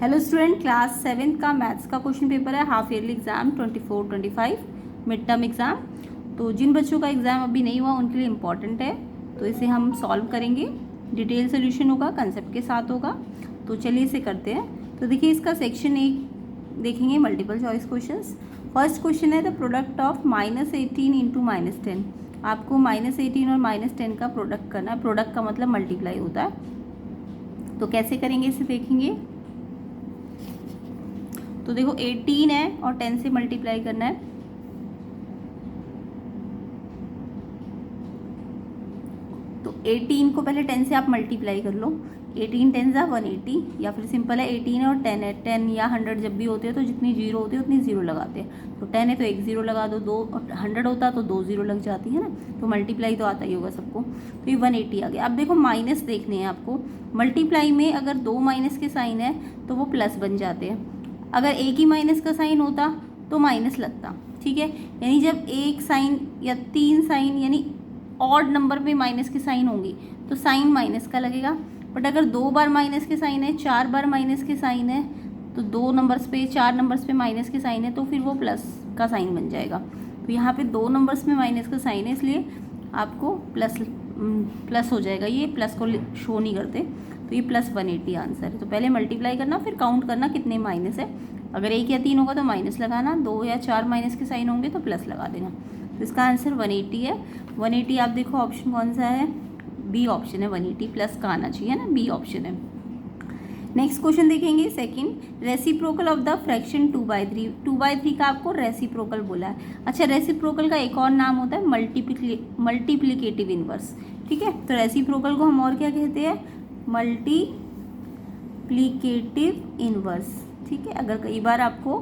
Hello student, class 7 का maths का question paper है, half yearly exam 24-25 mid term exam. तो जिन बच्चों का एग्ज़ाम अभी नहीं हुआ उनके लिए इम्पॉर्टेंट है, तो इसे हम सॉल्व करेंगे। डिटेल सोल्यूशन होगा, कंसेप्ट के साथ होगा। तो चलिए इसे करते हैं। तो देखिए इसका सेक्शन 1 देखेंगे, multiple choice questions. First question है द प्रोडक्ट ऑफ -18 इंटू -10। आपको -18 और -10 का प्रोडक्ट करना है। प्रोडक्ट का मतलब मल्टीप्लाई होता है। तो कैसे करेंगे इसे देखेंगे। तो देखो 18 है और 10 से मल्टीप्लाई करना है। तो 18 को पहले 10 से आप मल्टीप्लाई कर लो। 18 10 ज़ा 180, या फिर सिंपल है 18 और 10 है। 10 या 100 जब भी होते हैं तो जितनी जीरो होती है उतनी जीरो लगाते हैं। तो 10 है तो एक जीरो लगा दो, 100 होता तो 2 जीरो लग जाती है ना। तो मल्टीप्लाई तो आता ही होगा सबको। तो ये 180 आ गया। अब देखो माइनस देखने हैं आपको। मल्टीप्लाई में अगर 2 माइनस के साइन है तो वो प्लस बन जाते हैं। अगर एक ही माइनस का साइन होता तो माइनस लगता, ठीक है। यानी जब एक साइन या 3 साइन यानी ऑड नंबर पे माइनस के साइन होंगी तो साइन माइनस का लगेगा। बट अगर 2 बार माइनस के साइन है, 4 बार माइनस के साइन है, तो 2 नंबर्स पे 4 नंबर्स पे माइनस के साइन है तो फिर वो प्लस का साइन बन जाएगा। तो यहाँ पे 2 नंबर्स में माइनस का साइन है, इसलिए आपको प्लस हो जाएगा। ये प्लस को शो नहीं करते, तो ये प्लस 180 आंसर है। तो पहले मल्टीप्लाई करना, फिर काउंट करना कितने माइनस है। अगर 1 या 3 होगा तो माइनस लगाना, 2 या 4 माइनस के साइन होंगे तो प्लस लगा देना। तो इसका आंसर 180 है। 180 आप देखो ऑप्शन कौन सा है, बी ऑप्शन है। 180 प्लस का आना चाहिए ना, बी ऑप्शन है। नेक्स्ट क्वेश्चन देखेंगे second, reciprocal of the fraction 2/3। 2/3 का आपको रेसिप्रोकल बोला है। अच्छा, रेसिप्रोकल का एक और नाम होता है मल्टीप्लिकेटिव इनवर्स, ठीक है। तो रेसिप्रोकल को हम और क्या कहते हैं, मल्टीप्लिकेटिव इनवर्स, ठीक है। अगर कई बार आपको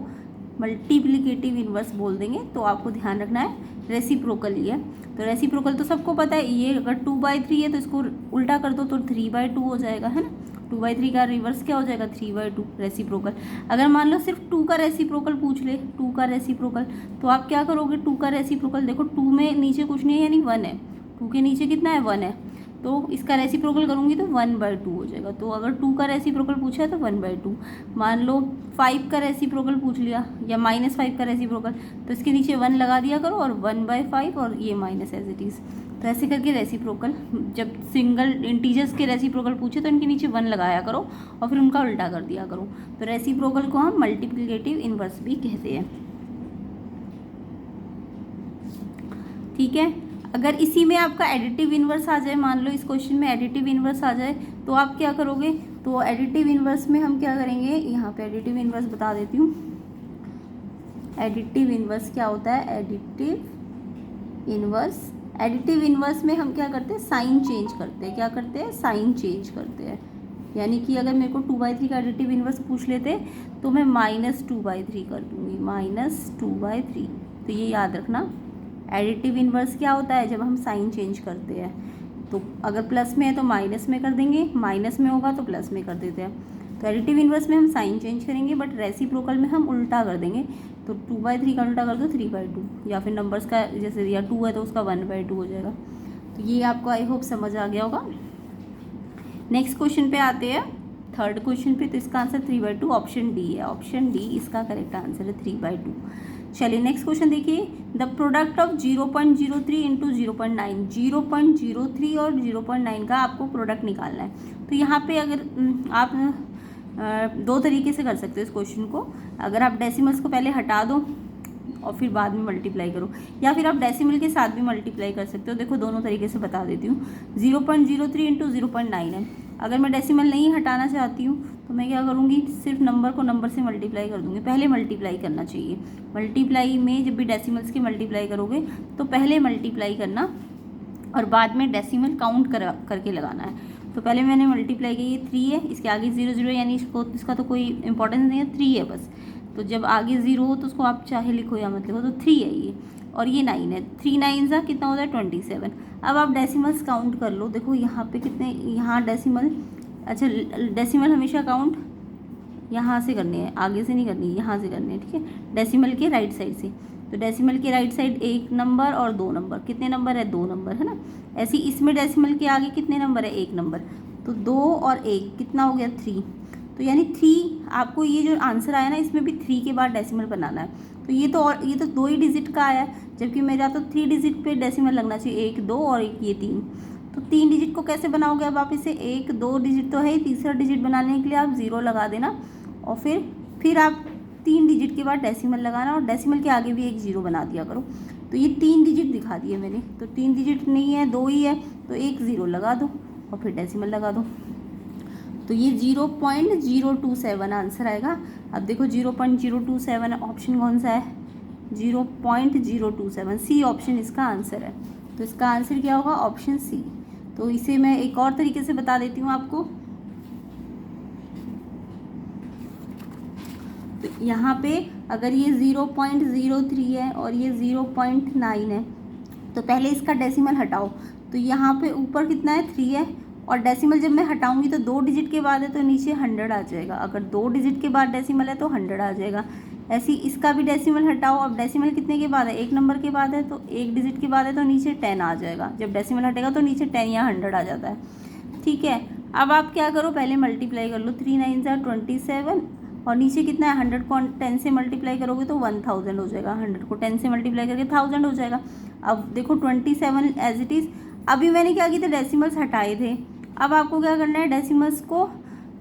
मल्टीप्लिकेटिव इनवर्स बोल देंगे तो आपको ध्यान रखना है रेसिप्रोकल ही है। तो रेसिप्रोकल तो सबको पता है, ये अगर 2/3 है तो इसको उल्टा कर दो तो 3/2 हो जाएगा, है ना। 2/3 का रिवर्स क्या हो जाएगा, 3/2 रेसिप्रोकल। अगर मान लो सिर्फ 2 का रेसिप्रोकल पूछ ले, 2 का रेसिप्रोकल, तो आप क्या करोगे। 2 का रेसिप्रोकल देखो, 2 में नीचे कुछ नहीं है यानी 1 है। 2 के नीचे कितना है, 1 है। तो इसका रेसिप्रोकल करूँगी तो 1/2 हो जाएगा। तो अगर 2 का रेसिप्रोकल पूछा है तो 1/2। मान लो 5 का रेसिप्रोकल पूछ लिया या -5 का रेसिप्रोकल, तो इसके नीचे 1 लगा दिया करो और 1/5 और ये माइनस एज इट इज़। तो ऐसे करके रेसिप्रोकल, जब सिंगल इंटीजर्स के रेसिप्रोकल पूछे तो इनके नीचे 1 लगाया करो और फिर उनका उल्टा कर दिया करो। तो रेसिप्रोकल को हम मल्टीप्लिकेटिव इनवर्स भी कहते हैं, ठीक है। अगर इसी में आपका एडिटिव इनवर्स आ जाए, मान लो इस क्वेश्चन में एडिटिव इनवर्स आ जाए, तो आप क्या करोगे। तो एडिटिव इनवर्स में हम क्या करेंगे, यहाँ पे एडिटिव इनवर्स बता देती हूँ। एडिटिव इनवर्स क्या होता है, एडिटिव इनवर्स में हम क्या करते हैं, साइन चेंज करते हैं। क्या करते हैं, साइन चेंज करते हैं। यानी कि अगर मेरे को 2/3 का एडिटिव इनवर्स पूछ लेते तो मैं -2/3 कर दूँगी, -2/3। तो ये याद रखना, एडिटिव इनवर्स क्या होता है, जब हम साइन चेंज करते हैं। तो अगर प्लस में है तो माइनस में कर देंगे, माइनस में होगा तो प्लस में कर देते हैं। तो एडिटिव इनवर्स में हम साइन चेंज करेंगे, बट रेसिप्रोकल में हम उल्टा कर देंगे। तो 2/3 का उल्टा कर दो 3/2, या फिर नंबर्स का जैसे या 2 है तो उसका 1/2 हो जाएगा। तो ये आपको आई होप समझ आ गया होगा। नेक्स्ट क्वेश्चन पे आते हैं, थर्ड क्वेश्चन पे। तो इसका आंसर 3/2 ऑप्शन डी है। ऑप्शन डी इसका करेक्ट आंसर है, 3/2। चलिए नेक्स्ट क्वेश्चन देखिए, द प्रोडक्ट ऑफ 0.03 इंटू 0.9। 0.03 और 0.9 का आपको प्रोडक्ट निकालना है। तो यहाँ पे अगर आप 2 तरीके से कर सकते हो इस क्वेश्चन को। अगर आप डेसिमल्स को पहले हटा दो और फिर बाद में मल्टीप्लाई करो, या फिर आप डेसिमल के साथ भी मल्टीप्लाई कर सकते हो। देखो दोनों तरीके से बता देती हूँ। 0.03 इंटू 0.9 है। अगर मैं डेसिमल नहीं हटाना चाहती हूँ तो मैं क्या करूँगी, सिर्फ नंबर को नंबर से मल्टीप्लाई कर दूँगी। पहले मल्टीप्लाई करना चाहिए। मल्टीप्लाई में जब भी डेसिमल्स की मल्टीप्लाई करोगे तो पहले मल्टीप्लाई करना और बाद में डेसिमल काउंट करके लगाना है। तो पहले मैंने मल्टीप्लाई की, ये 3 है, इसके आगे 0 0 यानी इसका तो कोई इंपॉर्टेंस नहीं है, 3 है बस। तो जब आगे 0 हो तो उसको आप चाहे लिखो या मत लिखो, तो 3 है ये, और ये 9 है। 3 9 कितना होता है, 27। अब आप डेसिमल्स काउंट कर लो। देखो यहाँ पे कितने, यहाँ डेसिमल, अच्छा डेसिमल हमेशा काउंट यहाँ से करनी है, आगे से नहीं करनी है, यहाँ से करनी है, ठीक है। डेसिमल के राइट साइड से। तो डेसिमल के राइट साइड 1 नंबर और 2 नंबर, कितने नंबर है, 2 नंबर, है ना। ऐसे इसमें डेसिमल के आगे कितने नंबर है, 1 नंबर। तो 2 और 1 कितना हो गया, 3। तो यानी 3 आपको ये जो आंसर आया ना इसमें भी 3 के बाद डेसिमल बनाना है। तो ये तो 2 ही डिजिट का आया है, जबकि मेरा तो 3 डिजिट पे डेसिमल लगना चाहिए, 1 2 और एक ये 3। तो 3 डिजिट को कैसे बनाओगे अब आप इसे, 1 2 डिजिट तो है, तीसरा डिजिट बनाने के लिए आप 0 लगा देना और फिर आप 3 डिजिट के बाद डेसिमल लगाना और डेसिमल के आगे भी एक 0 बना दिया करो। तो ये 3 डिजिट दिखा दिए मैंने, तो 3 डिजिट नहीं है 2 ही है, तो एक 0 लगा दो और फिर डेसिमल लगा दो। तो ये 0.027 आंसर आएगा। अब देखो 0.027 ऑप्शन कौन सा है, 0.027, सी ऑप्शन इसका आंसर है। तो इसका आंसर क्या होगा, ऑप्शन सी। तो इसे मैं एक और तरीके से बता देती हूँ आपको। तो यहाँ पे अगर ये 0.03 है और ये 0.9 है, तो पहले इसका डेसिमल हटाओ। तो यहाँ पे ऊपर कितना है, 3 है, और डेसिमल जब मैं हटाऊंगी तो 2 डिजिट के बाद है तो नीचे 100 आ जाएगा। अगर 2 डिजिट के बाद डेसिमल है तो 100 आ जाएगा। ऐसे इसका भी डेसिमल हटाओ। अब डेसिमल कितने के बाद है, 1 नंबर के बाद है, तो 1 डिजिट के बाद है तो नीचे 10 आ जाएगा। जब डेसिमल हटेगा तो नीचे 10 या 100 आ जाता है। ठीक है, अब आप क्या करो, पहले मल्टीप्लाई कर लो, 3 9 ज़ा 27 और नीचे कितना है, 100 को 10 से मल्टीप्लाई करोगे तो 1000 हो जाएगा, 100 को 10 से मल्टीप्लाई करके 1000 हो जाएगा। अब देखो 27 एज इट इज़। अभी मैंने क्या किया था, डेसिमल्स हटाए थे। अब आपको क्या करना है, डेसिमल्स को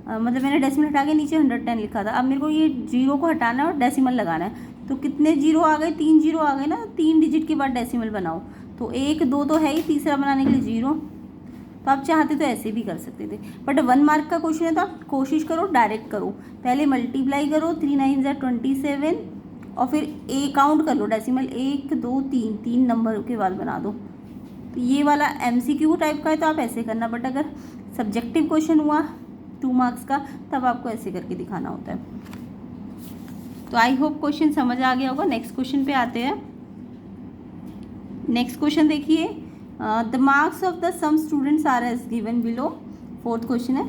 मतलब मैंने डेसिमल हटा के नीचे 110 लिखा था, अब मेरे को ये 0 को हटाना है और डेसिमल लगाना है। तो कितने 0 आ गए, 3 0 आ गए ना, 3 डिजिट के बाद डेसिमल बनाओ। तो 1 2 तो है ही, तीसरा बनाने के लिए 0। तो आप चाहते तो ऐसे भी कर सकते थे, बट 1 मार्क का क्वेश्चन है तो आप कोशिश करो डायरेक्ट करो। पहले मल्टीप्लाई करो, 3 9 ज़ा 27 और फिर काउंट कर लो डेसिमल, 1 2 3 नंबर के बाद बना दो। तो ये वाला MCQ टाइप का है तो आप ऐसे करना, बट अगर सब्जेक्टिव क्वेश्चन हुआ 2 मार्क्स का तब आपको ऐसे करके दिखाना होता है। तो आई होप क्वेश्चन समझ आ गया होगा। नेक्स्ट क्वेश्चन पे आते हैं। नेक्स्ट क्वेश्चन देखिए, the marks of the some students are as given below. 4th question है,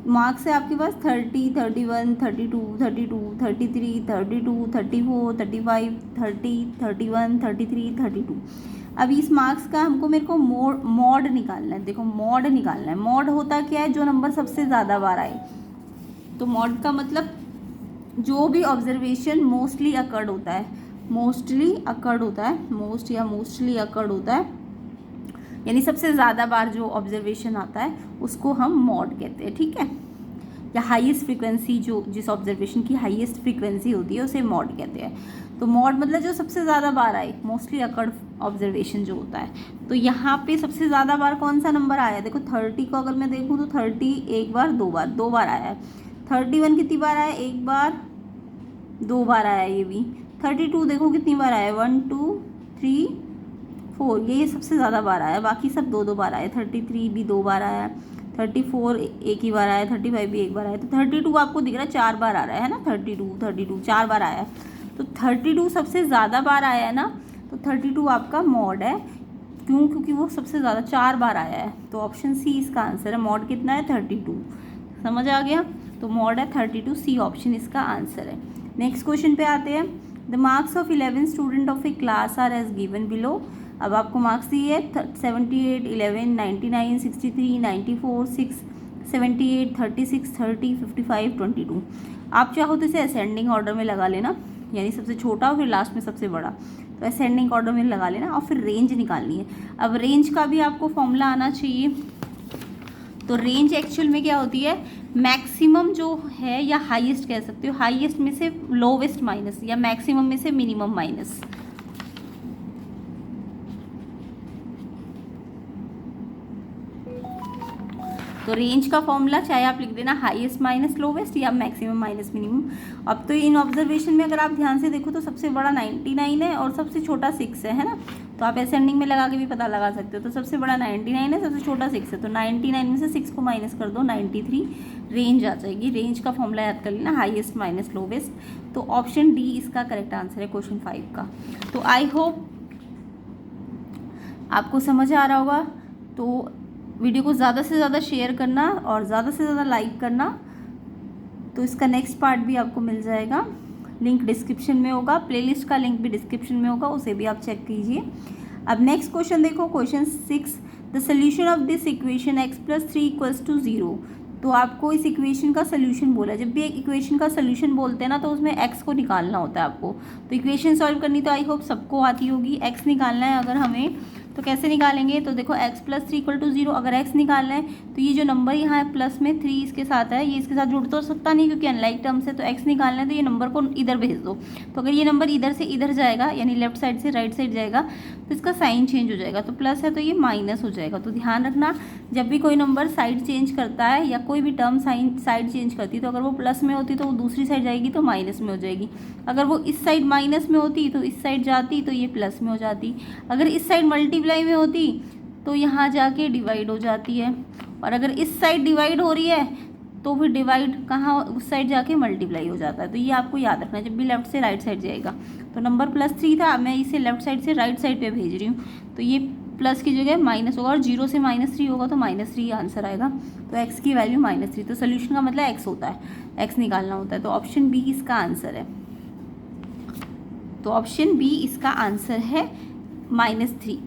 मार्क्स है आपके पास 30 31 32 32 33 32 34 35 30 31 33 32। अब इस मार्क्स का मेरे को मॉड निकालना है। देखो मॉड निकालना है। मॉड होता क्या है, जो नंबर सबसे ज़्यादा बार आए। तो मॉड का मतलब जो भी ऑब्जर्वेशन मोस्टली अकर्ड होता है, मोस्ट या मोस्टली अकर्ड होता है, यानी सबसे ज़्यादा बार जो ऑब्जर्वेशन आता है उसको हम मॉड कहते हैं। ठीक है, या हाईएस्ट फ्रीक्वेंसी, जो जिस ऑब्जर्वेशन की हाईएस्ट फ्रीक्वेंसी होती है उसे मॉड कहते हैं। तो मॉड मतलब जो सबसे ज़्यादा बार आए, मोस्टली अकर्ड ऑब्जर्वेशन जो होता है। तो यहाँ पे सबसे ज़्यादा बार कौन सा नंबर आया है, देखो 30 को अगर मैं देखूँ तो 30 एक बार दो बार आया है। 31 कितनी बार आया, एक बार 2 बार आया है। ये भी 32 देखो कितनी बार आया, 1 2 3 4, ये सबसे ज़्यादा बार आया। बाकी सब 2 बार आए। 33 भी 2 बार आया, 34 एक ही बार आया, 35 भी एक बार आया। तो 32 आपको दिख रहा है 4 बार आ रहा है ना, 32 4 बार आया है। तो 32 सबसे ज़्यादा बार आया है ना, तो 32 आपका मॉड है। क्यों, क्योंकि वो सबसे ज़्यादा 4 बार आया है। तो ऑप्शन सी इसका आंसर है। मॉड कितना है, 32। समझ आ गया, तो मॉड है 32, सी ऑप्शन इसका आंसर है। नेक्स्ट क्वेश्चन पे आते हैं। The marks of 11 student of a class are as given below. अब आपको मार्क्स दिए 78 11 99 63 94 6 78 36 30 55 22। आप चाहो तो इसे असेंडिंग ऑर्डर में लगा लेना, यानी सबसे छोटा और फिर लास्ट में सबसे बड़ा। तो असेंडिंग ऑर्डर में लगा लेना और फिर रेंज निकालनी है। अब रेंज का भी आपको फॉर्मूला आना चाहिए। तो रेंज एक्चुअल में क्या होती है, मैक्सिमम जो है या हाईएस्ट कह सकते हो, हाईएस्ट में से लोवेस्ट माइनस या मैक्सिमम में से मिनिमम माइनस। तो रेंज का फॉर्मूला चाहे आप लिख देना हाईएस्ट माइनस लोवेस्ट या मैक्सिमम माइनस मिनिमम। अब तो इन ऑब्जर्वेशन में अगर आप ध्यान से देखो तो सबसे बड़ा 99 है और सबसे छोटा 6 है ना। तो आप असेंडिंग में लगा के भी पता लगा सकते हो। तो सबसे बड़ा 99 है, सबसे छोटा 6 है। तो 99 में से 6 को माइनस कर दो, 93 रेंज आ जाएगी। रेंज का फॉर्मूला याद कर लेना, हाईएस्ट माइनस लोवेस्ट। तो ऑप्शन डी इसका करेक्ट आंसर है क्वेश्चन 5 का। तो आई होप आपको समझ आ रहा होगा। तो वीडियो को ज़्यादा से ज़्यादा शेयर करना और ज़्यादा से ज़्यादा लाइक करना। तो इसका नेक्स्ट पार्ट भी आपको मिल जाएगा, लिंक डिस्क्रिप्शन में होगा, प्लेलिस्ट का लिंक भी डिस्क्रिप्शन में होगा, उसे भी आप चेक कीजिए। अब नेक्स्ट क्वेश्चन देखो, question 6, the solution of this equation x + 3 = 0। तो आपको इस इक्वेशन का सोल्यूशन बोला है। जब भी एक इक्वेशन का सोल्यूशन बोलते हैं ना तो उसमें एक्स को निकालना होता है आपको। तो इक्वेशन सॉल्व करनी तो आई होप सबको आती होगी। एक्स निकालना है अगर हमें, तो कैसे निकालेंगे, तो देखो x + 3 = 0। अगर x निकालना है तो ये जो नंबर यहाँ है प्लस में 3 इसके साथ है, ये इसके साथ जुड़ तो सकता नहीं क्योंकि अनलाइक टर्म से, तो x निकालना है तो ये नंबर को इधर भेज दो। तो अगर ये नंबर इधर से इधर जाएगा यानी लेफ्ट साइड से राइट साइड जाएगा तो इसका साइन चेंज हो जाएगा। तो प्लस है तो ये माइनस हो जाएगा। तो ध्यान रखना जब भी कोई नंबर साइड चेंज करता है या कोई भी टर्म साइड चेंज करती है तो अगर वो प्लस में होती तो वो दूसरी साइड जाएगी तो माइनस में हो जाएगी। अगर वो इस साइड माइनस में होती तो इस साइड जाती तो ये प्लस में हो जाती। अगर इस साइड मल्टीप्लाई में होती तो यहाँ जाके डिवाइड हो जाती है। और अगर इस साइड डिवाइड हो रही है तो फिर डिवाइड कहाँ, उस साइड जाके मल्टीप्लाई हो जाता है। तो ये आपको याद रखना है जब भी लेफ्ट से राइट साइड जाएगा। तो नंबर +3 था, मैं इसे लेफ्ट साइड से राइट साइड पे भेज रही हूँ तो ये प्लस की जगह माइनस होगा और 0 से -3 होगा तो -3 आंसर आएगा। तो x की वैल्यू -3। तो सोल्यूशन का मतलब x होता है, x निकालना होता है। तो ऑप्शन बी इसका आंसर है। तो ऑप्शन बी इसका आंसर है -3।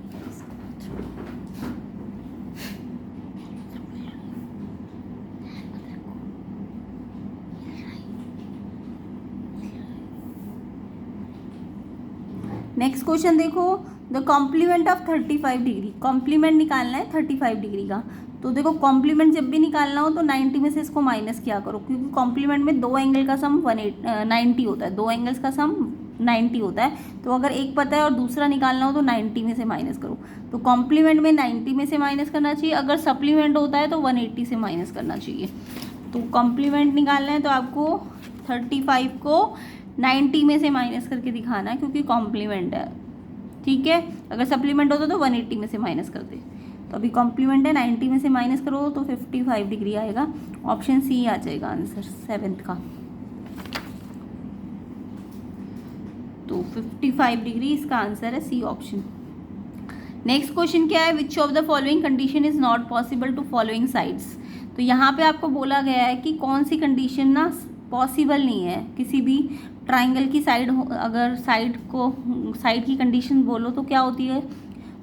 नेक्स्ट क्वेश्चन देखो, the complement of 35 degree. Complement निकालना है 35 डिग्री का। तो देखो कॉम्प्लीमेंट जब भी निकालना हो तो 90 में से इसको माइनस किया करो क्योंकि कॉम्प्लीमेंट में 2 एंगल का सम 90 होता है, 2 एंगल्स का सम 90 होता है। तो अगर एक पता है और दूसरा निकालना हो तो 90 में से माइनस करो। तो कॉम्प्लीमेंट में 90 में से माइनस करना चाहिए, अगर सप्लीमेंट होता है तो 180 से माइनस करना चाहिए। तो कॉम्प्लीमेंट निकालना है तो आपको 35 को 90 में से माइनस करके दिखाना है क्योंकि कॉम्प्लीमेंट है, ठीक है। अगर सप्लीमेंट होता तो 180 में से माइनस करते। तो अभी कॉम्प्लीमेंट है, 90 में से माइनस करो तो 55 डिग्री आएगा। ऑप्शन सी आ जाएगा आंसर 7th का। तो 55 डिग्री इसका आंसर है, सी ऑप्शन। नेक्स्ट क्वेश्चन क्या है, which of the following condition is not possible to following sides. तो यहाँ पे आपको बोला गया है कि कौन सी कंडीशन ना पॉसिबल नहीं है किसी भी ट्राइंगल की साइड हो। अगर साइड की कंडीशन बोलो तो क्या होती है,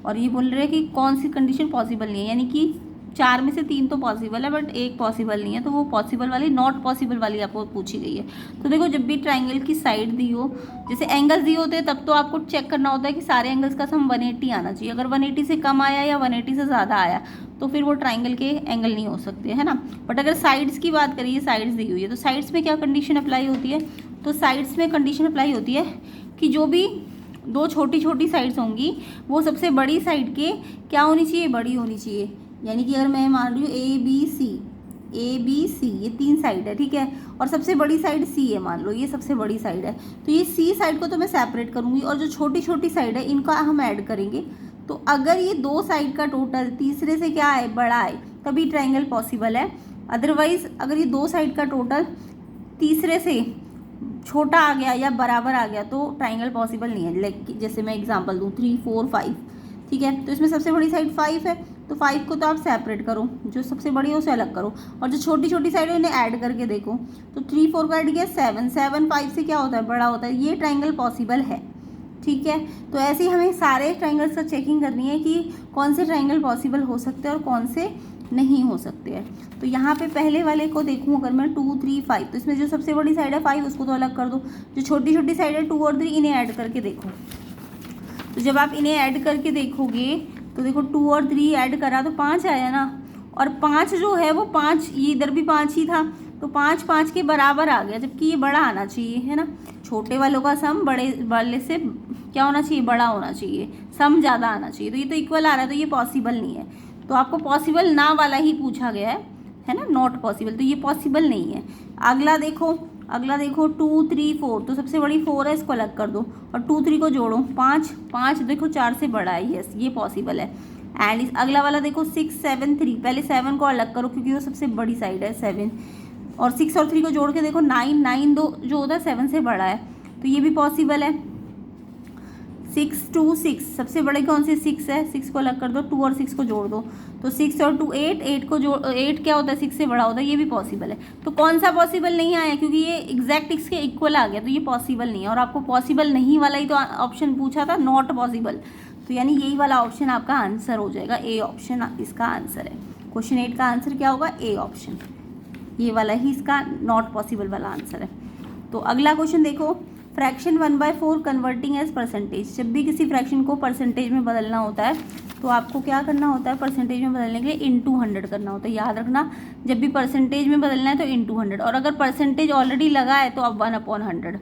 और ये बोल रहे हैं कि कौन सी कंडीशन पॉसिबल नहीं है, यानी कि 4 में से 3 तो पॉसिबल है बट 1 पॉसिबल नहीं है। तो वो पॉसिबल वाली, नॉट पॉसिबल वाली आपको पूछी गई है। तो देखो जब भी ट्राइंगल की साइड दी हो, जैसे एंगल्स दिए होते हैं तब तो आपको चेक करना होता है कि सारे एंगल्स का सम 180 आना चाहिए। अगर 180 से कम आया या 180 से ज़्यादा आया तो फिर वो ट्राइंगल के एंगल नहीं हो सकते, है ना। बट अगर साइड्स की बात करिए, साइड्स दी हुई है तो साइड्स में क्या कंडीशन अप्लाई होती है, तो साइड्स में कंडीशन अप्लाई होती है कि जो भी 2 छोटी छोटी साइड्स होंगी वो सबसे बड़ी साइड के क्या होनी चाहिए, बड़ी होनी चाहिए। यानी कि अगर मैं मान रही हूँ ए बी सी ये 3 साइड है, ठीक है, और सबसे बड़ी साइड सी है, मान लो ये सबसे बड़ी साइड है, तो ये सी साइड को तो मैं सेपरेट करूँगी और जो छोटी छोटी साइड है इनका हम ऐड करेंगे। तो अगर ये 2 साइड का टोटल तीसरे से क्या है, बड़ा है, तभी ट्राइंगल पॉसिबल है। अदरवाइज अगर ये 2 साइड का टोटल तीसरे से छोटा आ गया या बराबर आ गया तो ट्राइंगल पॉसिबल नहीं है। लाइक जैसे मैं एग्जांपल दूँ 3 4 5, ठीक है, तो इसमें सबसे बड़ी साइड 5 है तो 5 को तो आप सेपरेट करो, जो सबसे बड़ी है उसे अलग करो और जो छोटी छोटी साइड है उन्हें ऐड करके देखो। तो 3 4 का ऐड किया 7 7 5 से क्या होता है, बड़ा होता है। ये ट्राइंगल पॉसिबल है, ठीक है। तो ऐसे ही हमें सारे ट्राइंगल्स का चेकिंग करनी है कि कौन से ट्राइंगल पॉसिबल हो सकते हैं और कौन से नहीं हो सकते हैं। तो यहाँ पे पहले वाले को देखूँ अगर मैं 2 3 5, तो इसमें जो सबसे बड़ी साइड है 5 उसको तो अलग कर दो, जो छोटी छोटी साइड है 2 और 3 इन्हें ऐड करके देखो। तो जब आप इन्हें ऐड करके देखोगे तो देखो 2 और 3 ऐड करा तो 5 आया ना, और 5 जो है वो 5, ये इधर भी 5 ही था तो 5 5 के बराबर आ गया, जबकि ये बड़ा आना चाहिए, है ना। छोटे वालों का सम बड़े वाले से क्या होना चाहिए, बड़ा होना चाहिए, सम ज़्यादा आना चाहिए। तो ये तो इक्वल आ रहा है तो ये पॉसिबल नहीं है। तो आपको पॉसिबल ना वाला ही पूछा गया है ना, नॉट पॉसिबल, तो ये पॉसिबल नहीं है। अगला देखो 2 3 4, तो सबसे बड़ी 4 है, इसको अलग कर दो और 2 3 को जोड़ो 5 5, देखो 4 से बड़ा है, यस ये पॉसिबल है। एंड अगला वाला देखो 6 7 3, पहले 7 को अलग करो क्योंकि वो सबसे बड़ी साइड है 7, और 6 और 3 को जोड़ के देखो 9 9 दो जो होता है 7 से बड़ा है, तो ये भी पॉसिबल है। 6 2 6, सबसे बड़े कौन से 6 है, 6 को अलग कर दो, 2 और 6 को जोड़ दो तो 6 और 2 8, 8 को जोड़ 8 क्या होता है 6 से बड़ा होता है, ये भी पॉसिबल है। तो कौन सा पॉसिबल नहीं आया, क्योंकि ये एग्जैक्ट इसके इक्वल आ गया तो ये पॉसिबल नहीं है। और आपको पॉसिबल नहीं वाला ही तो ऑप्शन पूछा था, नॉट पॉसिबल, तो यानी यही वाला ऑप्शन आपका आंसर हो जाएगा, ए ऑप्शन इसका आंसर है। क्वेश्चन 8 का आंसर क्या होगा, ए ऑप्शन। ये वाला ही इसका नॉट पॉसिबल वाला आंसर है। तो अगला क्वेश्चन देखो, फ्रैक्शन 1/4 कन्वर्टिंग एज परसेंटेज। जब भी किसी फ्रैक्शन को परसेंटेज में बदलना होता है तो आपको क्या करना होता है, परसेंटेज में बदलने के लिए इनटू 100 करना होता है। याद रखना, जब भी परसेंटेज में बदलना है तो इनटू 100, और अगर परसेंटेज ऑलरेडी लगा है तो अब 1/100।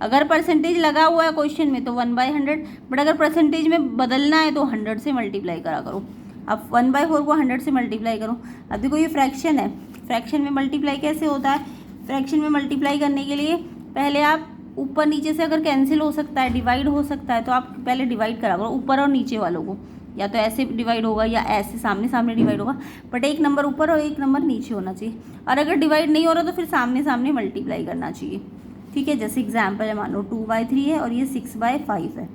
अगर परसेंटेज लगा हुआ है क्वेश्चन में तो 1/100, बट अगर परसेंटेज में बदलना है तो 100 से मल्टीप्लाई करा करो। अब 1/4 को 100 से मल्टीप्लाई करो। अब देखो ये फ्रैक्शन है, फ्रैक्शन में मल्टीप्लाई कैसे होता है, फ्रैक्शन में मल्टीप्लाई करने के लिए पहले आप ऊपर नीचे से अगर कैंसिल हो सकता है, डिवाइड हो सकता है, तो आप पहले डिवाइड करा करो ऊपर और नीचे वालों को, या तो ऐसे डिवाइड होगा या ऐसे सामने सामने डिवाइड होगा, बट एक नंबर ऊपर और एक नंबर नीचे होना चाहिए। और अगर डिवाइड नहीं हो रहा तो फिर सामने सामने मल्टीप्लाई करना चाहिए, ठीक है। जैसे एग्जाम्पल है, मान लो 2/3 है और ये 6/5 है,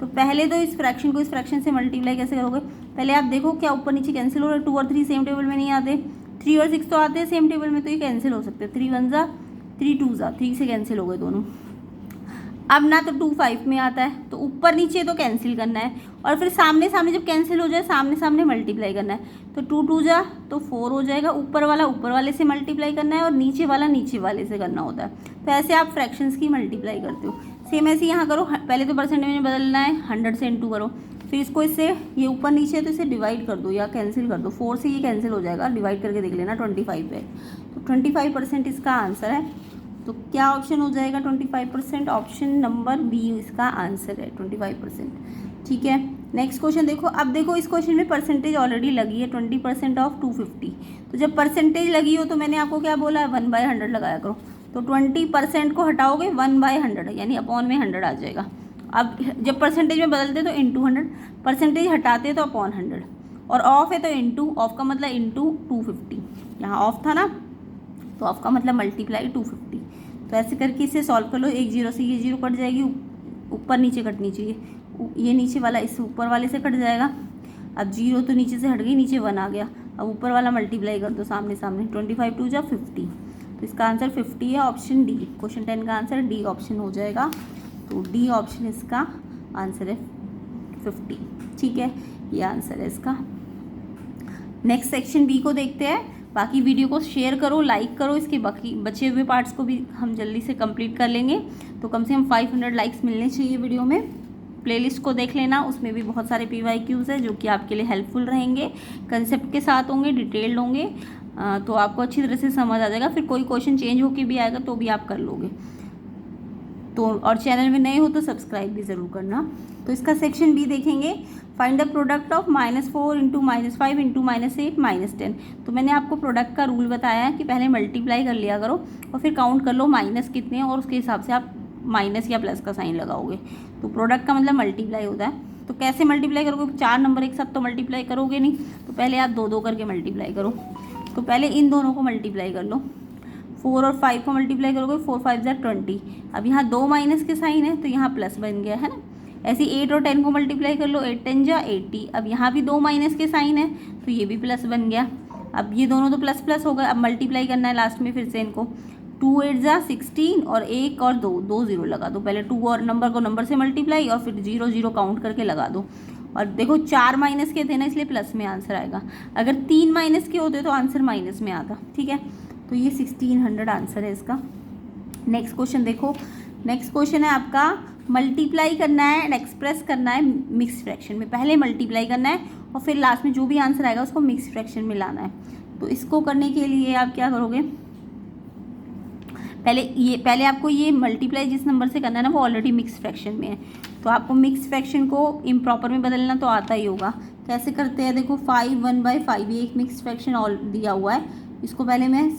तो पहले तो इस फ्रैक्शन को इस फ्रैक्शन से मल्टीप्लाई कैसे करोगे, पहले आप देखो क्या ऊपर नीचे कैंसिल हो रहा है। 2 और 3 सेम टेबल में नहीं आते, 3 और 6 तो आते हैं सेम टेबल में, तो ये कैंसिल हो सकते हैं। 3 1 जा 3 2 जा, 3 से कैंसिल हो गए दोनों। अब ना तो 2 5 में आता है, तो ऊपर नीचे तो कैंसिल करना है, और फिर सामने सामने जब कैंसिल हो जाए सामने सामने मल्टीप्लाई करना है। तो 2 2 जा तो 4 हो जाएगा, ऊपर वाला ऊपर वाले से मल्टीप्लाई करना है और नीचे वाला नीचे वाले से करना होता है। तो ऐसे आप फ्रैक्शंस की मल्टीप्लाई करते हो। सेम ऐसे यहाँ करो, पहले तो परसेंटेज में बदलना है, 100 से इंटू करो, फिर इसको इससे, ये ऊपर नीचे है तो इसे डिवाइड कर दो या कैंसिल कर दो। 4 से ये कैंसिल हो जाएगा, डिवाइड करके देख लेना, 25 है, तो 25% इसका आंसर है। तो क्या ऑप्शन हो जाएगा 25%, ऑप्शन नंबर बी इसका आंसर है 25%, ठीक है। नेक्स्ट क्वेश्चन देखो, अब देखो इस क्वेश्चन में परसेंटेज ऑलरेडी लगी है 20% ऑफ 250। तो जब परसेंटेज लगी हो तो मैंने आपको क्या बोला है, 1/100 लगाया करो। तो 20% को हटाओगे 1/100, यानी अपॉन में 100 आ जाएगा। अब जब परसेंटेज में बदलते तो इंटू 100, परसेंटेज हटाते तो अपॉन 100, और ऑफ है तो इंटू, ऑफ का मतलब इंटू 250, यहाँ ऑफ था ना, तो ऑफ का मतलब मल्टीप्लाई 250। तो ऐसे करके इसे सॉल्व कर लो। एक 0 से ये 0 कट जाएगी, ऊपर नीचे कटनी चाहिए, ये नीचे वाला इस ऊपर वाले से कट जाएगा। अब 0 तो नीचे से हट गई, नीचे 1 आ गया, अब ऊपर वाला मल्टीप्लाई कर दो सामने सामने, 25 2 जा 50, तो इसका आंसर 50 है, ऑप्शन डी। क्वेश्चन 10 का आंसर डी ऑप्शन हो जाएगा। तो डी ऑप्शन इसका आंसर है 50, ठीक है, ये आंसर है इसका। नेक्स्ट सेक्शन बी को देखते हैं। बाकी वीडियो को शेयर करो, लाइक करो, इसके बाकी बचे हुए पार्ट्स को भी हम जल्दी से कंप्लीट कर लेंगे। तो कम से कम 500 लाइक्स मिलने चाहिए वीडियो में। प्लेलिस्ट को देख लेना, उसमें भी बहुत सारे PYQs है जो कि आपके लिए हेल्पफुल रहेंगे, कंसेप्ट के साथ होंगे, डिटेल्ड होंगे, तो आपको अच्छी तरह से समझ आ जाएगा। फिर कोई क्वेश्चन चेंज होके भी आएगा तो भी आप कर लोगे। तो और चैनल में नए हो तो सब्सक्राइब भी ज़रूर करना। तो इसका सेक्शन बी देखेंगे, फाइंड द प्रोडक्ट ऑफ -4 × -5 × -8 -10। तो मैंने आपको प्रोडक्ट का रूल बताया है कि पहले मल्टीप्लाई कर लिया करो और फिर काउंट कर लो माइनस कितने हैं, और उसके हिसाब से आप माइनस या प्लस का साइन लगाओगे। तो प्रोडक्ट का मतलब मल्टीप्लाई होता है। तो कैसे मल्टीप्लाई करोगे, 4 नंबर एक साथ तो मल्टीप्लाई करोगे नहीं, तो पहले आप 2 करके मल्टीप्लाई करो। तो पहले इन दोनों को मल्टीप्लाई कर लो, 4 और 5 को मल्टीप्लाई करोगे, 4 5 जा 20। अब यहाँ 2 माइनस के साइन है तो यहाँ प्लस बन गया है ना। ऐसे 8 और 10 को मल्टीप्लाई कर लो, 8 10 जा 80। अब यहाँ भी 2 माइनस के साइन है तो ये भी प्लस बन गया। अब ये दोनों तो प्लस प्लस हो गए, अब मल्टीप्लाई करना है लास्ट में फिर से इनको। 2 8 जा 16 और 1 और 2 0 लगा दो। पहले 2 और नंबर को नंबर से मल्टीप्लाई और फिर 0 0 काउंट करके लगा दो। और देखो 4 माइनस के थे ना, इसलिए प्लस में आंसर आएगा। अगर 3 माइनस के होते तो आंसर माइनस में आता, ठीक है। तो ये 1600 आंसर है इसका। नेक्स्ट क्वेश्चन देखो, नेक्स्ट क्वेश्चन है आपका मल्टीप्लाई करना है एंड एक्सप्रेस करना है मिक्स फ्रैक्शन में। पहले मल्टीप्लाई करना है और फिर लास्ट में जो भी आंसर आएगा उसको मिक्स फ्रैक्शन में लाना है। तो इसको करने के लिए आप क्या करोगे, पहले आपको ये मल्टीप्लाई जिस नंबर से करना है ना वो ऑलरेडी मिक्स फ्रैक्शन में है, तो आपको मिक्स फ्रैक्शन को इम्प्रॉपर में बदलना तो आता ही होगा। कैसे करते हैं देखो, 5 1/5 ये एक मिक्स फ्रैक्शन और दिया हुआ है, इसको पहले मैं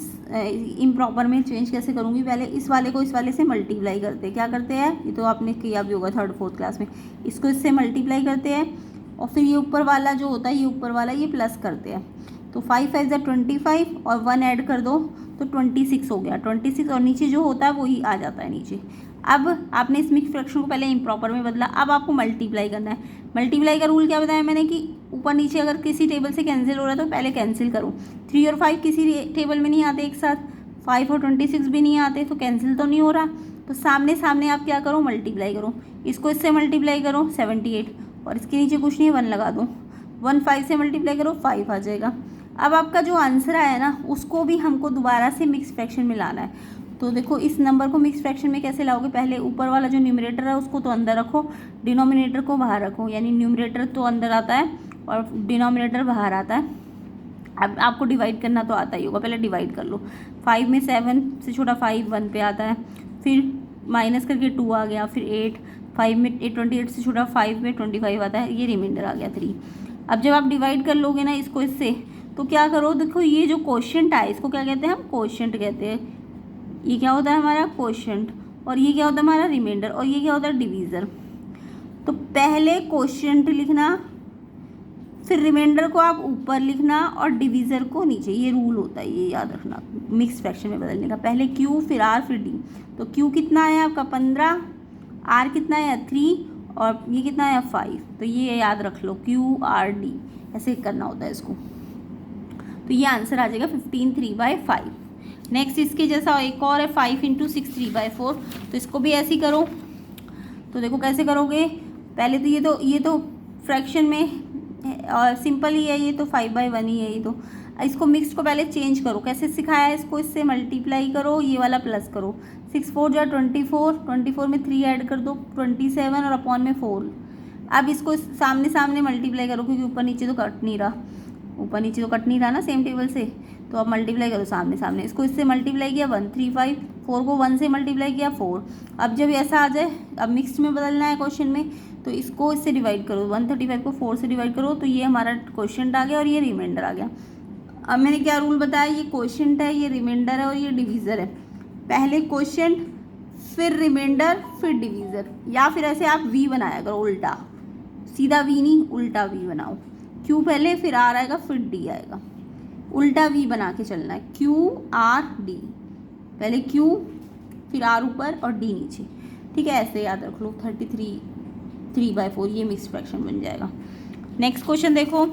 इम्प्रॉपर में चेंज कैसे करूँगी, पहले इस वाले को इस वाले से मल्टीप्लाई करते हैं। क्या करते हैं, ये तो आपने किया भी होगा 3rd 4th क्लास में, इसको इससे मल्टीप्लाई करते हैं और फिर ये ऊपर वाला जो होता है ये ऊपर वाला ये प्लस करते हैं। तो 5 5 जा 25 और 1 ऐड कर दो तो 26 हो गया, 26 और नीचे जो होता है वही आ जाता है नीचे। अब आपने इस मिक्स फ्रैक्शन को पहले इम्प्रॉपर में बदला, अब आपको मल्टीप्लाई करना है। मल्टीप्लाई का रूल क्या बताया मैंने कि ऊपर नीचे अगर किसी टेबल से कैंसिल हो रहा है तो पहले कैंसिल करो। 3 और 5 किसी टेबल में नहीं आते एक साथ, 5 और 26 भी नहीं आते, तो कैंसिल तो नहीं हो रहा। तो सामने सामने आप क्या करो, मल्टीप्लाई करो। इसको इससे मल्टीप्लाई करो 78 और इसके नीचे कुछ नहीं है 1 लगा दो। 1 5 से मल्टीप्लाई करो 5 आ जाएगा। अब आपका जो आंसर आया ना उसको भी हमको दोबारा से मिक्स फ्रैक्शन में लाना है। तो देखो इस नंबर को मिक्स फ्रैक्शन में कैसे लाओगे, पहले ऊपर वाला जो न्यूमरेटर है उसको तो अंदर रखो, डिनोमिनेटर को बाहर रखो, यानी न्यूमरेटर तो अंदर आता है और डिनोमिनेटर बाहर आता है। अब आपको डिवाइड करना तो आता ही होगा, पहले डिवाइड कर लो। 5 में 7 से छोटा 5 1 पे आता है, फिर माइनस करके 2 आ गया, फिर 8, 5 में 28 से छोटा 5 में 25 आता है, ये रिमाइंडर आ गया 3। अब जब आप डिवाइड कर लोगे ना इसको इससे, तो क्या करो, देखो ये जो क्वोशिएंट है इसको क्या कहते हैं हम, क्वोशिएंट कहते हैं। ये क्या होता है हमारा क्वोशिएंट, और ये क्या होता है हमारा रिमाइंडर, और ये क्या होता है डिवीज़र। तो पहले क्वोशिएंट लिखना, फिर रिमाइंडर को आप ऊपर लिखना और डिवीज़र को नीचे। ये रूल होता है, ये याद रखना मिक्स फ्रैक्शन में बदलने का। पहले क्यू, फिर आर, फिर डी। तो क्यू कितना है आपका 15, आर कितना है 3, और ये कितना है 5। तो ये याद रख लो, क्यू आर डी, ऐसे करना होता है इसको। तो ये आंसर आ जाएगा 15 3/5। नेक्स्ट इसके जैसा एक और है 5 × 6 3/4। तो इसको भी ऐसे ही करो। तो देखो कैसे करोगे, पहले तो ये तो फ्रैक्शन में और सिंपल ही है, ये तो 5/1 ही है। ये तो इसको मिक्स को पहले चेंज करो, कैसे सिखाया है इसको, इससे मल्टीप्लाई करो, ये वाला प्लस करो। 6 4 जा 24, 24 में 3 ऐड कर दो 27 और अपॉन में 4। अब इसको सामने सामने मल्टीप्लाई करो, क्योंकि ऊपर नीचे तो कट नहीं रहा, ऊपर नीचे तो कट नहीं रहा ना सेम टेबल से। तो अब मल्टीप्लाई करो सामने सामने, इसको इससे मल्टीप्लाई किया 135, 4 को 1 से मल्टीप्लाई किया 4। अब जब ऐसा आ जाए, अब मिक्स्ड में बदलना है क्वेश्चन में, तो इसको इससे डिवाइड करो, 135 को 4 से डिवाइड करो, तो ये हमारा क्वोशिएंट आ गया और ये रिमाइंडर आ गया। अब मैंने क्या रूल बताया, ये क्वोशिएंट है, ये रिमाइंडर है और ये डिवीज़र है। पहले क्वोशिएंट, फिर रिमाइंडर, फिर डिवीज़र, या फिर ऐसे आप वी बनाया करो उल्टा, सीधा वी नहीं उल्टा वी बनाओ। क्यू पहले, फिर आर आएगा, फिर डी आएगा, उल्टा वी बना के चलना है। क्यू आर डी, पहले क्यू फिर आर ऊपर और डी नीचे, ठीक है, ऐसे याद रख लो। 33 3/4 ये मिक्स फ्रैक्शन बन जाएगा। नेक्स्ट क्वेश्चन देखो,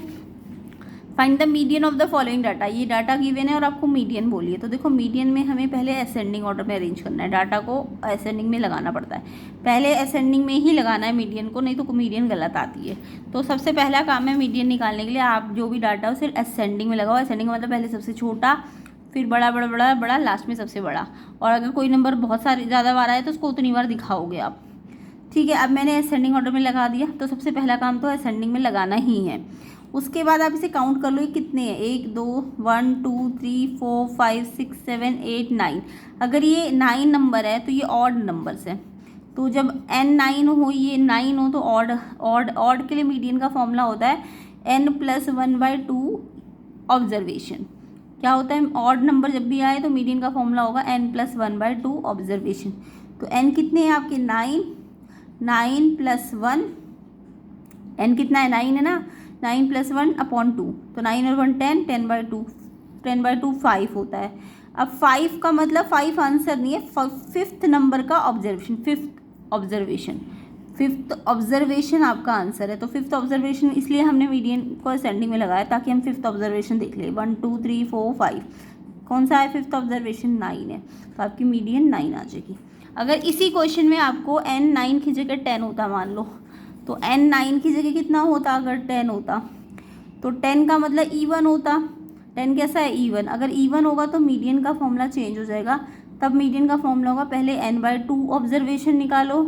find the median of the following data. ये डाटा गिवन है और आपको मीडियन बोलिए। तो देखो मीडियन में हमें पहले असेंडिंग ऑर्डर में अरेंज करना है, डाटा को असेंडिंग में लगाना पड़ता है, पहले असेंडिंग में ही लगाना है मीडियन को, नहीं तो मीडियन गलत आती है। तो सबसे पहला काम है मीडियन निकालने के लिए, आप जो भी डाटा हो सिर्फ असेंडिंग में लगाओ। असेंडिंग मतलब पहले सबसे छोटा, फिर बड़ा बड़ा बड़ा बड़ा, लास्ट में सबसे बड़ा। और अगर कोई नंबर बहुत सारे ज़्यादा बार आए तो उसको उतनी बार दिखाओगे आप, ठीक है। अब मैंने असेंडिंग ऑर्डर में लगा दिया, तो सबसे पहला काम तो असेंडिंग में लगाना ही है। उसके बाद आप इसे काउंट कर लो, ये कितने हैं, 1 2 1 2 3 4 5 6 7 8 9। अगर ये 9 नंबर है तो ये ऑड नंबर्स है। तो जब n 9 हो, ये 9 हो, तो ऑड के लिए मीडियन का फॉर्मूला होता है n + 1/2 ऑब्जर्वेशन। क्या होता है, ऑड नंबर जब भी आए तो मीडियन का फॉर्मूला होगा n + 1/2 ऑब्जर्वेशन। तो n कितने हैं आपके 9 + 1, n कितना है 9 है ना, 9 + 1/2, तो 9 और 1 10, 10/2, 10/2 5 होता है। अब 5 का मतलब 5 आंसर नहीं है, 5th नंबर का ऑब्जर्वेशन, 5th ऑब्जर्वेशन आपका आंसर है। तो 5th ऑब्जर्वेशन इसलिए हमने मीडियन को असेंडिंग में लगाया ताकि हम 5th ऑब्जर्वेशन देख लें। 1 2 3 4 5, कौन सा है 5th ऑब्जर्वेशन, 9 है, तो आपकी मीडियन 9 आ जाएगी। अगर इसी क्वेश्चन में आपको n 9 की जगह 10 होता मान लो, तो n 9 की जगह कितना होता, अगर 10 होता तो 10 का मतलब even होता। 10 कैसा है, even। अगर even होगा तो मीडियन का फॉर्मूला चेंज हो जाएगा। तब मीडियन का फॉर्मूला होगा, पहले n/2 ऑब्जर्वेशन निकालो,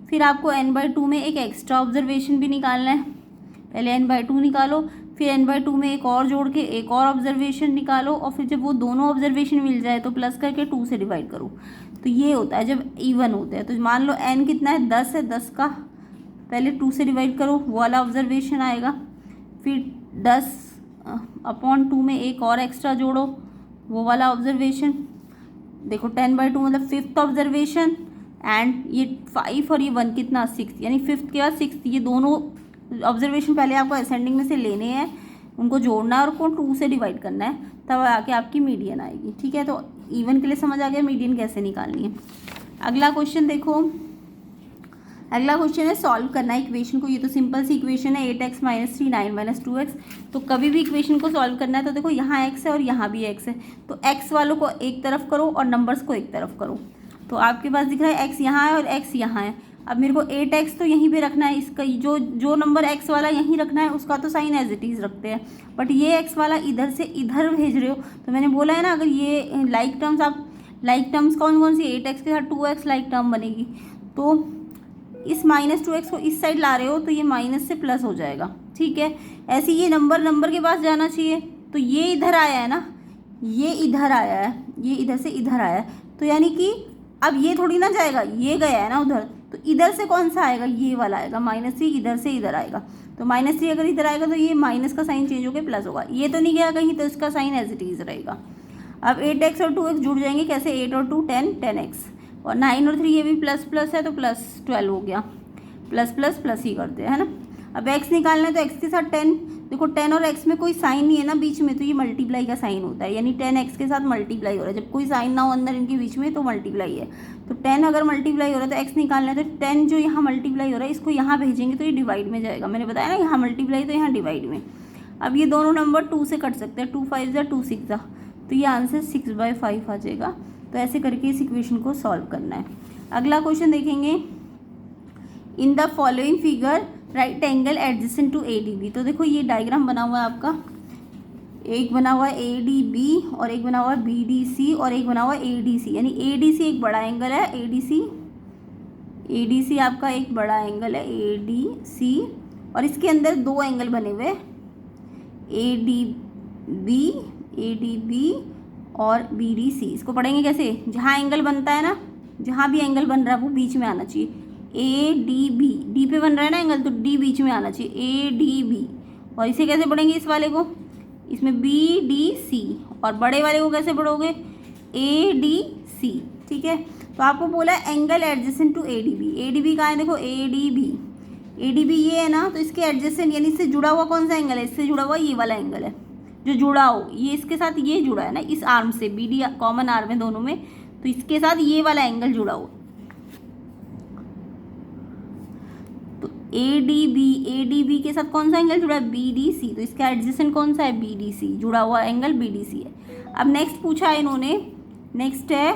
फिर आपको n/2 में एक एक्स्ट्रा ऑब्जर्वेशन भी निकालना है। पहले n/2 निकालो, फिर n/2 में एक और जोड़ के एक और ऑब्जर्वेशन निकालो, और फिर जब वो दोनों ऑब्जर्वेशन मिल जाए तो प्लस करके 2 से डिवाइड करो। तो ये होता है जब इवन होते हैं। तो मान लो n कितना है, 10 है, 10 का पहले 2 से डिवाइड करो, वो वाला ऑब्जर्वेशन आएगा, फिर 10/2 में एक और एक्स्ट्रा जोड़ो, वो वाला ऑब्जर्वेशन। देखो 10/2 मतलब 5th ऑब्जर्वेशन, एंड ये 5 और ये 1 कितना 6, यानी 5th के बाद 6th, ये दोनों ऑब्जर्वेशन पहले आपको असेंडिंग में से लेने हैं, उनको जोड़ना है और उनको 2 से डिवाइड करना है, तब आके आपकी मीडियन आएगी, ठीक है। तो इवन के लिए समझ आ गया मीडियन कैसे निकालनी है। अगला क्वेश्चन देखो, अगला क्वेश्चन है सॉल्व करना है इक्वेशन को। ये तो सिंपल सी इक्वेशन है, 8x - 3 9 - 2x। तो कभी भी इक्वेशन को सॉल्व करना है तो देखो यहाँ x है और यहाँ भी x है, तो x वालों को एक तरफ करो और नंबर्स को एक तरफ करो। तो आपके पास दिख रहा है x यहाँ है और x यहाँ है, अब मेरे को 8x तो यहीं पे रखना है, इसका जो नंबर x वाला यहीं रखना है उसका तो साइन एज इट इज़ रखते हैं, बट ये x वाला इधर से इधर भेज रहे हो, तो मैंने बोला है ना अगर ये लाइक टर्म्स, आप लाइक टर्म्स कौन कौन सी, 8x के साथ 2x लाइक टर्म बनेगी, तो इस -2x को इस साइड ला रहे हो तो ये माइनस से प्लस हो जाएगा, ठीक है। ऐसे ये नंबर के पास जाना चाहिए, तो ये इधर आया है ना, ये इधर आया है, ये इधर से इधर आया है, तो यानी कि अब ये थोड़ी ना जाएगा, ये गया है ना उधर, तो इधर से कौन सा आएगा, ये वाला आएगा, -3 इधर से इधर आएगा, तो -3 अगर इधर आएगा तो ये माइनस का साइन चेंज होकर प्लस होगा, ये तो नहीं गया कहीं, तो इसका साइन एज इट इज रहेगा। अब 8x और 2x जुड़ जाएंगे, कैसे, 8 और 2 10, 10x, और 9 और 3 ये भी प्लस प्लस है तो +12 हो गया, प्लस प्लस प्लस ही करते हैं, है ना। अब x निकालना है तो x के साथ 10, देखो 10 और x में कोई साइन नहीं है ना बीच में, तो ये मल्टीप्लाई का साइन होता है, यानी 10x के साथ मल्टीप्लाई हो रहा है, जब कोई साइन ना हो अंदर इनके बीच में तो मल्टीप्लाई है, तो 10 अगर मल्टीप्लाई हो रहा है तो x निकालना है, तो 10 जो यहाँ मल्टीप्लाई हो रहा है इसको यहाँ भेजेंगे तो ये डिवाइड में जाएगा, मैंने बताया ना यहाँ मल्टीप्लाई तो यहाँ डिवाइड में। अब ये दोनों नंबर 2 से कट सकते हैं, 2 5 जा 2 6 जा, तो ये आंसर 6/5 आ जाएगा। तो ऐसे करके इस इक्वेशन को सॉल्व करना है। अगला क्वेश्चन देखेंगे, in the following figure right angle adjacent to ADB। तो देखो ये डायग्राम बना हुआ है आपका, एक बना हुआ है ADB और एक बना हुआ है BDC और एक बना हुआ है ADC, यानी ADC एक बड़ा एंगल है, ADC आपका एक बड़ा एंगल है ADC, और इसके अंदर दो एंगल बने हुए ADB और BDC। इसको पढ़ेंगे कैसे, जहाँ एंगल बनता है ना, जहाँ भी एंगल बन रहा है वो बीच में आना चाहिए, ADB, D पे बन रहा है ना एंगल तो D बीच में आना चाहिए, ADB। और इसे कैसे पढ़ेंगे, इस वाले को, इसमें BDC, और बड़े वाले को कैसे पढ़ोगे, ADC, ठीक है। तो आपको बोला एंगल एडजेसेंट टू ADB कहाँ है, देखो ADB ये है ना, तो इसके एडजेसेंट यानी इससे जुड़ा हुआ कौन सा एंगल है, इससे जुड़ा हुआ ये वाला एंगल है जो जुड़ा हो, ये इसके साथ ये जुड़ा है ना, इस आर्म से, BD कॉमन आर्म है दोनों में, तो इसके साथ ये वाला एंगल जुड़ा हो, तो ADB के साथ कौन सा एंगल जुड़ा है, BDC, तो इसका एडजेसेंट कौन सा है, BDC, जुड़ा हुआ एंगल BDC है। अब नेक्स्ट पूछा है इन्होंने, नेक्स्ट है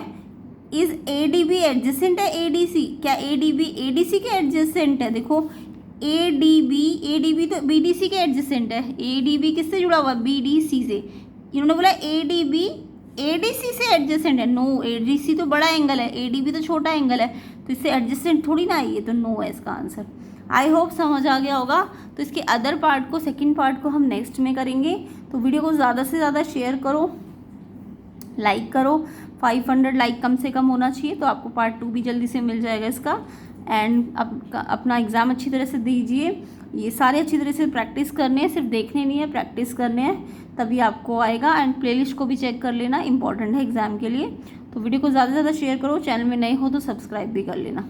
इज ADB एडजेसेंट है ADC, क्या ADB ADC के एडजेसेंट है, देखो ADB तो BDC के एडजेसेंट है, ADB किससे जुड़ा हुआ है, BDC से, इन्होंने बोला ADB ADC से एडजेसेंट है, नो, ADC तो बड़ा एंगल है, ADB तो छोटा एंगल है, तो इससे एडजेसेंट थोड़ी ना आई है, तो नो है इसका आंसर। आई होप समझ आ गया होगा। तो इसके अदर पार्ट को, सेकंड पार्ट को हम नेक्स्ट में करेंगे, तो वीडियो को ज़्यादा से ज़्यादा शेयर करो, लाइक करो, 500 लाइक कम से कम होना चाहिए, तो आपको पार्ट 2 भी जल्दी से मिल जाएगा इसका। एंड अपना एग्ज़ाम अच्छी तरह से दीजिए, ये सारे अच्छी तरह से प्रैक्टिस करने हैं, सिर्फ देखने नहीं है, प्रैक्टिस करने हैं, तभी आपको आएगा। एंड प्लेलिस्ट को भी चेक कर लेना, इंपॉर्टेंट है एग्ज़ाम के लिए। तो वीडियो को ज़्यादा से ज़्यादा शेयर करो, चैनल में नए हो तो सब्सक्राइब भी कर लेना।